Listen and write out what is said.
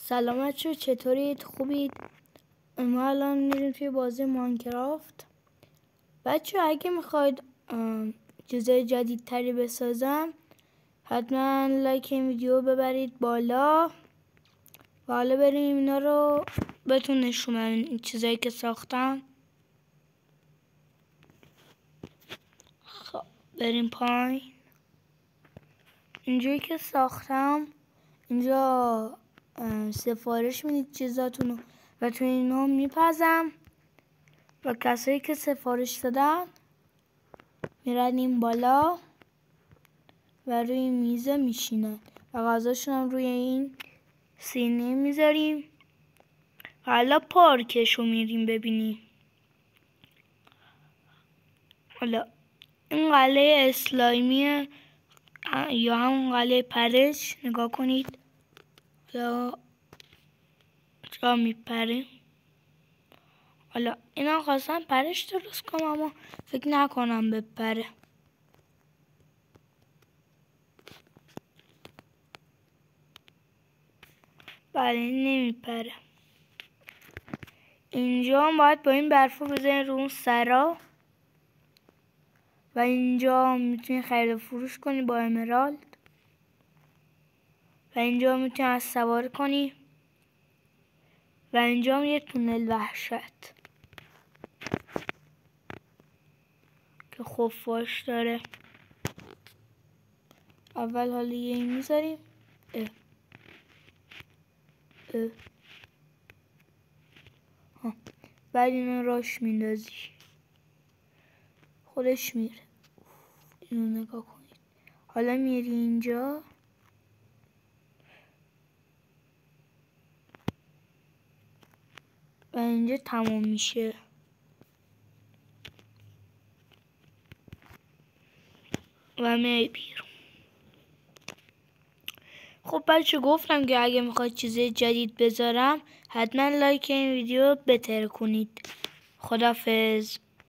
سلامت شو، چطورید؟ خوبید؟ ما الان میریم توی بازی ماینکرافت. بچه اگه میخواید چیزای جدیدتری بسازم حتما لایک این ویدیو ببرید بالا و حالا بریم اینا رو بهتون نشون بدم، این چیزایی که ساختم. خب بریم پایین. اینجایی که ساختم اینجا سفارش میدید چیزاتونو و تو اینا میپزم و کسایی که سفارش دادن میرن این بالا و روی میزه میشینن و غذاشون هم روی این سینه میذاریم. حالا پارکشو میریم ببینیم. حالا این قلعه اسلایمیه یا همون قلعه پرش، نگاه کنید یا جا میپره. حالا اینا خواستم پرش درست کنم اما فکر نکنم بپره. بله نمیپره. اینجا هم باید با این برفو بزنید رو اون سرا و اینجا میتونی خرید و فروش کنی با امرالد و اینجا میتونی از سواری کنی و اینجا هم یه تونل وحشت که خفاش داره. اول حالا یه این میذاریم بعد اینو راش میندازی خودش میره. اینو نگاه کنید. حالا میری اینجا و اینجا تموم میشه و میای بیرون. خب بچه گفتم که اگه میخواید چیز جدید بذارم حتما لایک این ویدیو بترکونید. خداحافظ.